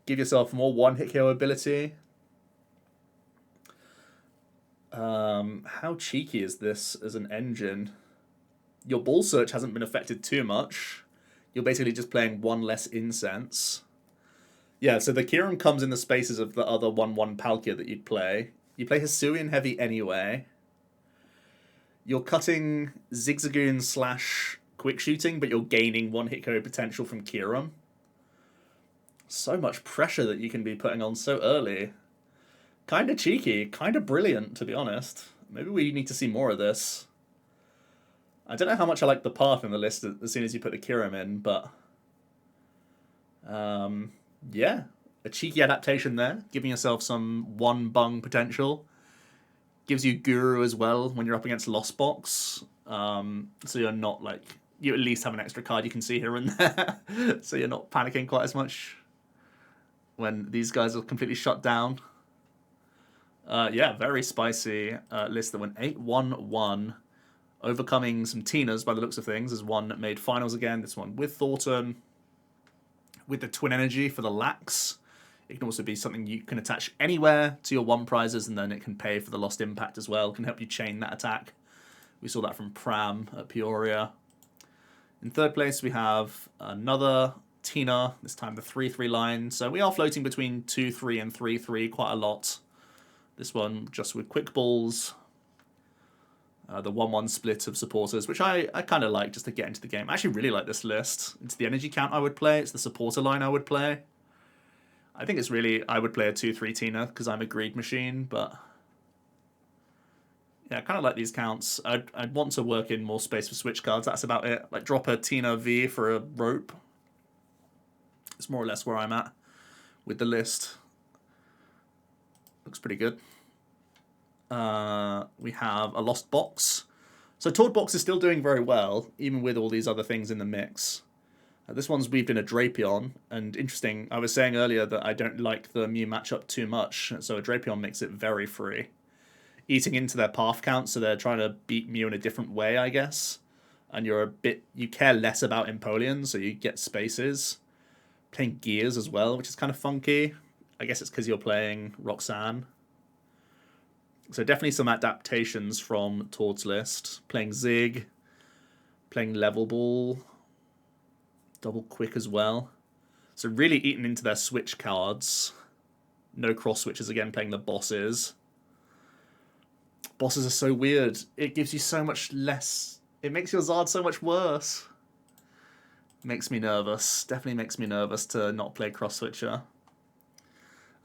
Give yourself more one-hit KO ability. How cheeky is this as an engine? Your ball search hasn't been affected too much. You're basically just playing one less incense. Yeah, so the Kieran comes in the spaces of the other 1/1 Palkia that you'd play. You play Hisuian Heavy anyway. You're cutting Zigzagoon / Quick Shooting, but you're gaining one-hit KO potential from Kieran. So much pressure that you can be putting on so early. Kind of cheeky, kind of brilliant, to be honest. Maybe we need to see more of this. I don't know how much I like the path in the list as soon as you put the Kieran in, but... yeah, a cheeky adaptation there, giving yourself some one bung potential. Gives you Guru as well when you're up against Lost Box. So you're not like... You at least have an extra card you can see here and there. So you're not panicking quite as much when these guys are completely shut down. Yeah, very spicy list that went 8-1-1. Overcoming some Tinas by the looks of things. There's one that made finals again. This one with Thornton. With the Twin Energy for the Lax. It can also be something you can attach anywhere to your one prizes, and then it can pay for the Lost Impact as well. It can help you chain that attack. We saw that from Pram at Peoria. In third place, we have another Tina, this time the 3-3 line. So we are floating between 2-3 and 3-3 quite a lot. This one just with quick balls. The 1-1 split of supporters, which I kind of like just to get into the game. I actually really like this list. It's the energy count I would play. It's the supporter line I would play. I think it's really... I would play a 2-3 Tina because I'm a greed machine, but... Yeah, I kind of like these counts. I'd want to work in more space for switch cards. That's about it. Like drop a Tina V for a rope. It's more or less where I'm at with the list. Looks pretty good. We have a Lost Box. So Tord Box is still doing very well, even with all these other things in the mix. This one's weaved in a Drapion, and interesting, I was saying earlier that I don't like the Mew matchup too much, so a Drapion makes it very free. Eating into their path count, so they're trying to beat Mew in a different way, I guess. And you care less about Empoleon, so you get spaces. Playing Gears as well, which is kind of funky. I guess it's because you're playing Roxanne. So definitely some adaptations from Tord's list. Playing Zig, playing Level Ball, Double Quick as well. So really eating into their switch cards. No cross switches again, playing the bosses. Bosses are so weird. It gives you so much less... It makes your Zard so much worse. Makes me nervous. Definitely makes me nervous to not play cross switcher.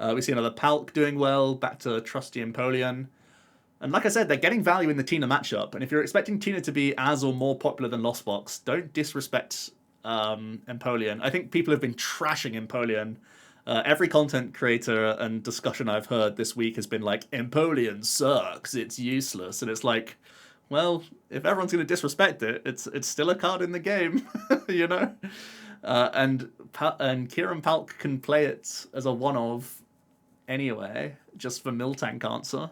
We see another Palk doing well, back to trusty Empoleon. And like I said, they're getting value in the Tina matchup. And if you're expecting Tina to be as or more popular than Lost Box, don't disrespect Empoleon. I think people have been trashing Empoleon. Every content creator and discussion I've heard this week has been like, Empoleon sucks, it's useless. And it's like, well, if everyone's going to disrespect it, it's still a card in the game, you know? And Kieran Palk can play it as a one-of anyway, just for Miltank answer.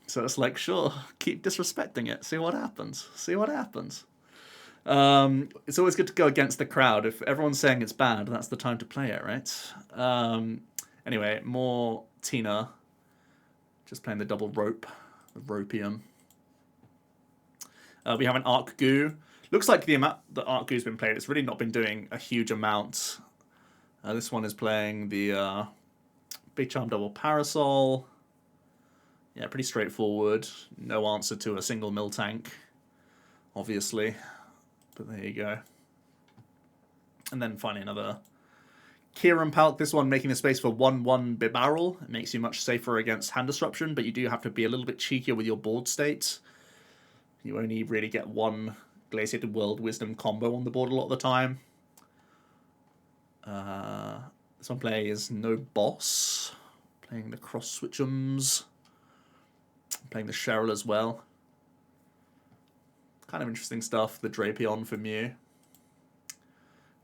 So it's like, sure, keep disrespecting it. See what happens. See what happens. It's always good to go against the crowd. If everyone's saying it's bad, that's the time to play it, right? Anyway, more Tina. Just playing the double rope, the Ropium. We have an Arc Goo. Looks like the amount that Arc Goo's been played, it's really not been doing a huge amount. This one is playing the Big Charm Double Parasol. Yeah, pretty straightforward. No answer to a single Miltank, obviously. But there you go. And then finally another Kieran Palk. This one making a space for 1/1 Bibarrel. It makes you much safer against hand disruption, but you do have to be a little bit cheekier with your board state. You only really get one Glaciated World Wisdom combo on the board a lot of the time. This one plays No Boss. Playing the Cross Switchums. Playing the Cheryl as well. Kind of interesting stuff. The Drapion for Mew.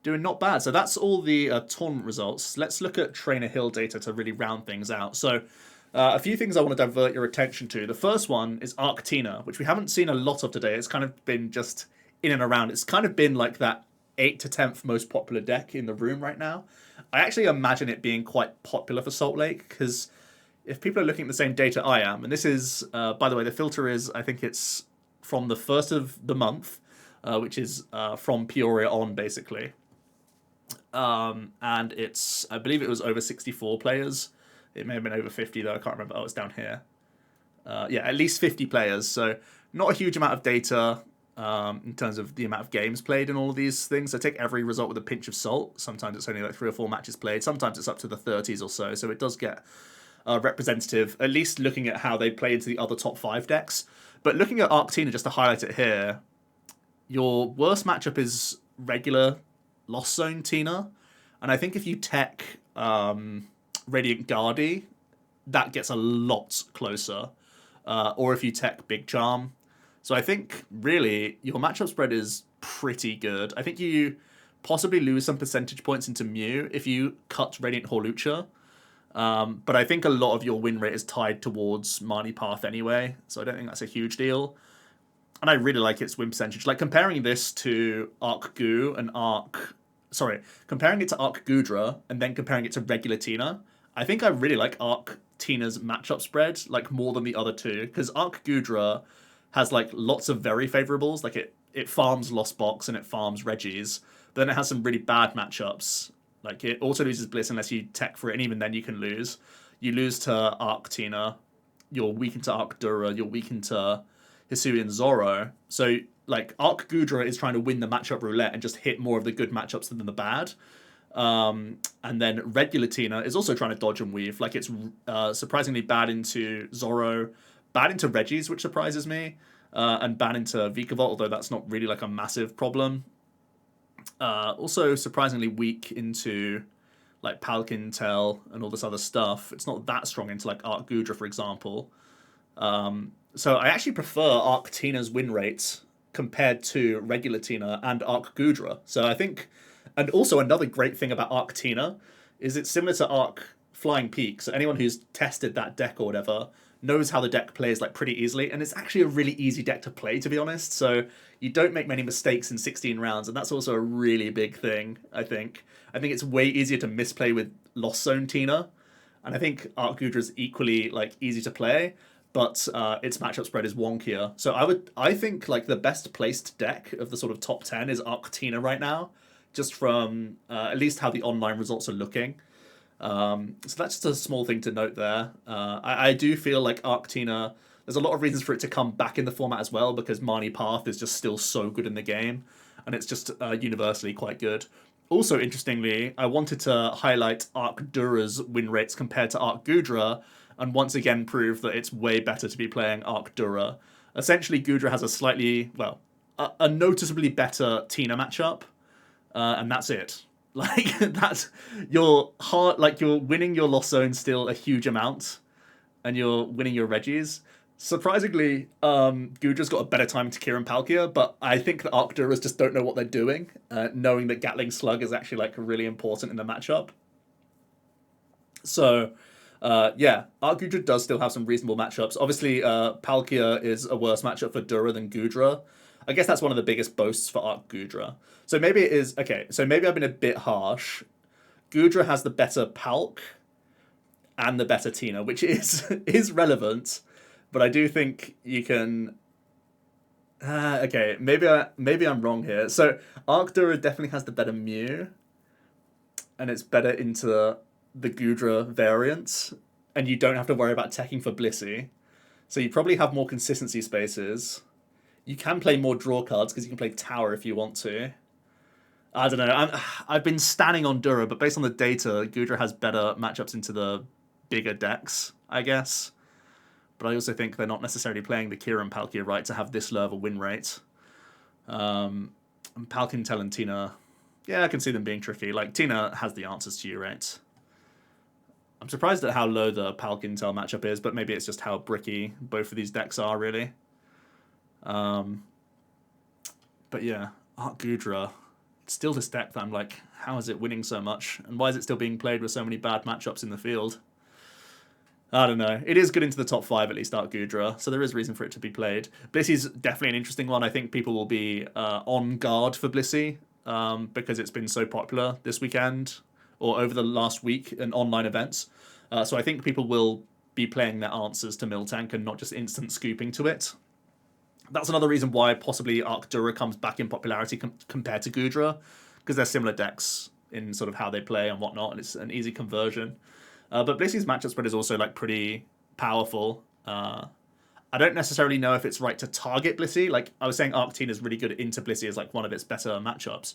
Doing not bad. So that's all the tournament results. Let's look at Trainer Hill data to really round things out. So A few things I want to divert your attention to. The first one is Arctina, which we haven't seen a lot of today. It's kind of been just in and around. It's kind of been like that 8th to 10th most popular deck in the room right now. I actually imagine it being quite popular for Salt Lake, because if people are looking at the same data I am, and this is, by the way, the filter is, I think it's from the 1st of the month, which is from Peoria on, basically. And it's, I believe it was over 64 players. It may have been over 50 though, I can't remember. Oh, it's down here. Yeah, at least 50 players. So not a huge amount of data in terms of the amount of games played and all of these things. So take every result with a pinch of salt. Sometimes it's only like 3 or 4 matches played. Sometimes it's up to the 30s or so. So it does get representative, at least looking at how they play into the other top 5 decks. But looking at Arctina, just to highlight it here, your worst matchup is regular Lost Zone Tina. And I think if you tech Radiant Guardy, that gets a lot closer. Or if you tech Big Charm. So I think, really, your matchup spread is pretty good. I think you possibly lose some percentage points into Mew if you cut Radiant Hawlucha. But I think a lot of your win rate is tied towards Marnie Path anyway, so I don't think that's a huge deal. And I really like its win percentage. Like, comparing this to Arc Goo and comparing it to Arc Goodra and then comparing it to regular Tina, I think I really like Arc Tina's matchup spread, like, more than the other two, because Arc Goodra has, like, lots of very favorables. Like, it farms Lost Box and it farms Regis, but then it has some really bad matchups. Like, it also loses Bliss unless you tech for it, and even then you can lose. You lose to Arc Tina, you're weakened to Arc Dura, you're weakened to Hisuian Zoro. So, like, Arc Goodra is trying to win the matchup roulette and just hit more of the good matchups than the bad. And then regular Tina is also trying to dodge and weave. Like, it's surprisingly bad into Zoro, bad into Regis, which surprises me, and bad into Vikavolt, although that's not really like a massive problem. Also surprisingly weak into like Palkia Tail and all this other stuff. It's not that strong into like Arc Goodra, for example. So I actually prefer Arc Tina's win rates compared to regular Tina and Arc Goodra. So I think, and also another great thing about Arc Tina is it's similar to Arc Flying Peak. So anyone who's tested that deck or whatever knows how the deck plays like pretty easily, and it's actually a really easy deck to play, to be honest. So you don't make many mistakes in 16 rounds, and that's also a really big thing, I think. I think it's way easier to misplay with Lost Zone Tina, and I think Arc Goodra is equally like easy to play, but its matchup spread is wonkier. So I think like the best placed deck of the sort of top 10 is Arc Tina right now, just from at least how the online results are looking. So that's just a small thing to note there. I do feel like Arc Tina, there's a lot of reasons for it to come back in the format as well, because Marnie Path is just still so good in the game, and it's just universally quite good. Also, interestingly, I wanted to highlight Arc Dura's win rates compared to Arc Goodra, and once again prove that it's way better to be playing Arc Dura. Essentially, Goodra has a slightly, well, a noticeably better Tina matchup, and that's it. Like, that's, you're winning your Lost Zone still a huge amount, and you're winning your Regis. Surprisingly, Gudra's got a better time to Kieran Palkia, but I think the Arc Duras just don't know what they're doing, knowing that Gatling Slug is actually like really important in the matchup. So, yeah, Arc Gudra does still have some reasonable matchups. Obviously, Palkia is a worse matchup for Dura than Gudra. I guess that's one of the biggest boasts for Arc Gudra. So maybe it is, okay, so maybe I've been a bit harsh. Gudra has the better Palk and the better Tina, which is relevant, but I do think you can... okay, maybe I'm wrong here. So Arc Dura definitely has the better Mew, and it's better into the Gudra variant, and you don't have to worry about teching for Blissey. So you probably have more consistency spaces. You can play more draw cards because you can play Tower if you want to. I don't know. I've been standing on Dura, but based on the data, Gudra has better matchups into the bigger decks, I guess. But I also think they're not necessarily playing the Kieran Palkia right to have this low of a win rate. And Palkia, Tel, and Tina, yeah, I can see them being tricky. Like, Tina has the answers to you, right? I'm surprised at how low the Palkia Tel matchup is, but maybe it's just how bricky both of these decks are, really. But yeah, Arc Gudra, it's still this deck that I'm like, how is it winning so much? And why is it still being played with so many bad matchups in the field? I don't know. It is good into the top 5 at least, Dark Gudra, so there is reason for it to be played. Blissey's definitely an interesting one. I think people will be on guard for Blissey because it's been so popular this weekend or over the last week in online events. So I think people will be playing their answers to Miltank and not just instant scooping to it. That's another reason why possibly Arctura comes back in popularity compared to Gudra, because they're similar decks in sort of how they play and whatnot, and it's an easy conversion. But Blissey's matchup spread is also like pretty powerful. I don't necessarily know if it's right to target Blissey. Like I was saying, Arctina is really good into Blissey as like one of its better matchups.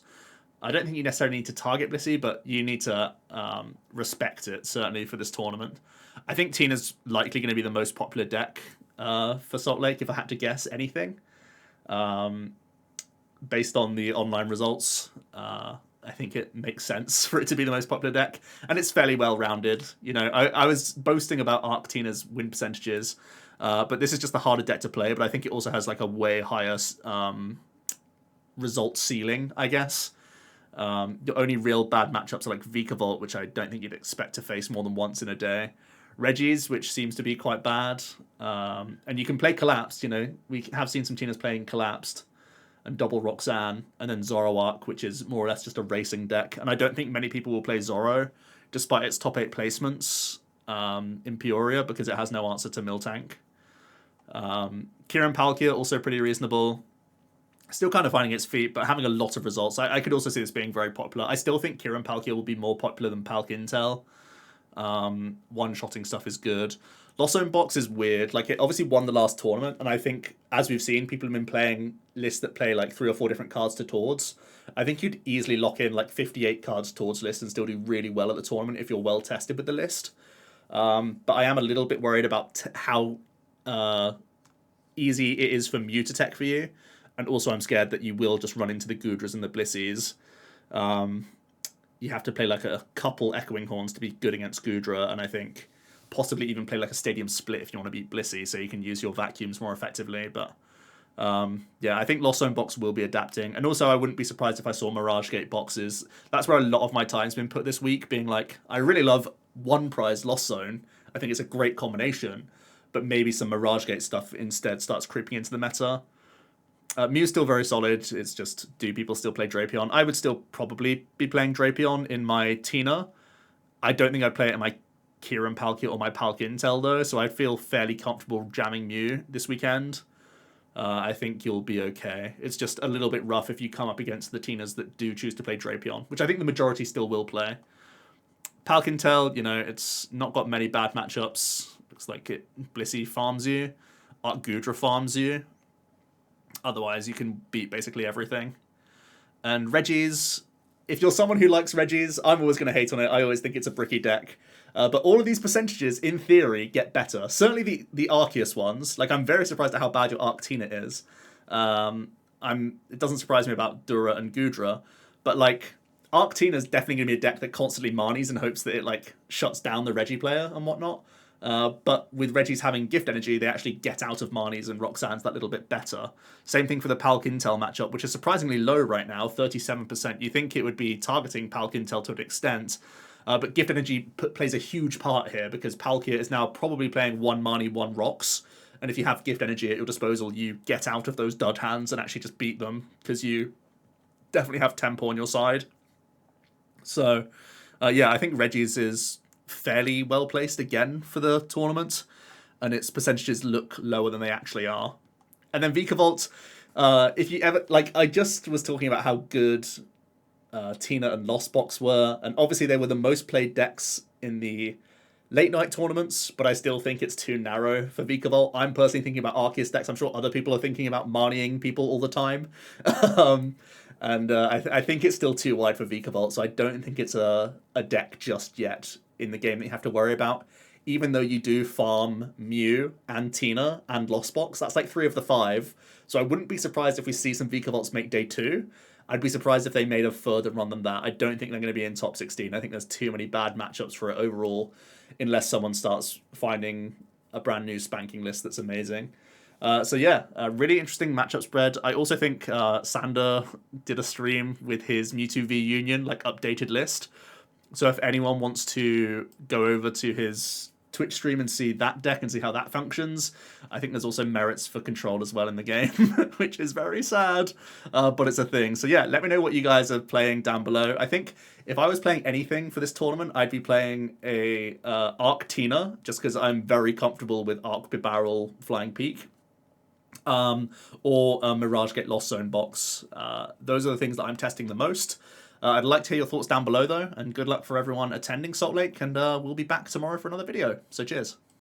I don't think you necessarily need to target Blissey, but you need to respect it, certainly for this tournament. I think Tina's likely going to be the most popular deck for Salt Lake, if I had to guess anything. Based on the online results, I think it makes sense for it to be the most popular deck. And it's fairly well-rounded. You know, I was boasting about Arctina's win percentages, but this is just the harder deck to play, but I think it also has like a way higher result ceiling, I guess. The only real bad matchups are like Vikavolt, which I don't think you'd expect to face more than once in a day. Reggie's, which seems to be quite bad. And you can play Collapsed, you know. We have seen some Tinas playing Collapsed and Double Roxanne, and then Zoroark, which is more or less just a racing deck. And I don't think many people will play Zoro, despite its top 8 placements in Peoria, because it has no answer to Miltank. Kieran Palkia, also pretty reasonable. Still kind of finding its feet, but having a lot of results. I could also see this being very popular. I still think Kieran Palkia will be more popular than Palkintel. One-shotting stuff is good. Lost Zone Box is weird. Like, it obviously won the last tournament, and I think, as we've seen, people have been playing lists that play like 3 or 4 different cards to Tords. I think you'd easily lock in like 58 cards Tords list and still do really well at the tournament if you're well tested with the list. But I am a little bit worried about how easy it is for Mew to tech for you. And also I'm scared that you will just run into the Gudras and the Blissies. You have to play like a couple Echoing Horns to be good against Gudra, and I think possibly even play like a Stadium Split if you want to beat Blissey, so you can use your vacuums more effectively. But yeah, I think Lost Zone Box will be adapting. And also I wouldn't be surprised if I saw Mirage Gate boxes. That's where a lot of my time's been put this week, being like, I really love one prize Lost Zone. I think it's a great combination, but maybe some Mirage Gate stuff instead starts creeping into the meta. Mew's still very solid. It's just, do people still play Drapion? I would still probably be playing Drapion in my Tina. I don't think I'd play it in my Kieran Palkia or my Palkintel, though, so I feel fairly comfortable jamming Mew this weekend. I think you'll be okay. It's just a little bit rough if you come up against the Tinas that do choose to play Drapion, which I think the majority still will play. Palkintel, you know, it's not got many bad matchups. Looks like Blissey farms you. Gudra farms you. Otherwise, you can beat basically everything. And Reggie's, if you're someone who likes Reggie's, I'm always going to hate on it. I always think it's a bricky deck. But all of these percentages, in theory, get better. Certainly the Arceus ones. Like, I'm very surprised at how bad your Arctina is. It doesn't surprise me about Dura and Gudra. But, like, Arctina's definitely going to be a deck that constantly Marnies in hopes that it, like, shuts down the Reggie player and whatnot. But with Reggie's having gift energy, they actually get out of Marnie's and Roxanne's that little bit better. Same thing for the Palkintel matchup, which is surprisingly low right now, 37%. You think it would be targeting Palkintel to an extent, but gift energy plays a huge part here because Palkia is now probably playing 1 Marnie, 1 Rox, and if you have gift energy at your disposal, you get out of those dud hands and actually just beat them because you definitely have tempo on your side. So, yeah, I think Reggie's is fairly well placed again for the tournament, and its percentages look lower than they actually are. And then Vikavolt, if you ever, like, I just was talking about how good Tina and Lost Box were, and obviously they were the most played decks in the late night tournaments, but I still think it's too narrow for Vikavolt. I'm personally thinking about Arceus decks. I'm sure other people are thinking about Marnieing people all the time. And I think it's still too wide for Vikavolt, so I don't think it's a deck just yet in the game that you have to worry about. Even though you do farm Mew and Tina and Lost Box, that's like 3 of the 5. So I wouldn't be surprised if we see some Vikavolts make day 2. I'd be surprised if they made a further run than that. I don't think they're going to be in top 16. I think there's too many bad matchups for it overall, unless someone starts finding a brand new spanking list that's amazing. So yeah, a really interesting matchup spread. I also think Sander did a stream with his Mewtwo v Union, like, updated list. So if anyone wants to go over to his Twitch stream and see that deck and see how that functions. I think there's also merits for control as well in the game, which is very sad, but it's a thing. So yeah, let me know what you guys are playing down below. I think if I was playing anything for this tournament, I'd be playing a Arc Tina, just because I'm very comfortable with Arc Bibarrel Flying Peak. Or Mirage Get Lost Zone box. Those are the things that I'm testing the most. I'd like to hear your thoughts down below though, and good luck for everyone attending Salt Lake, and we'll be back tomorrow for another video. So cheers.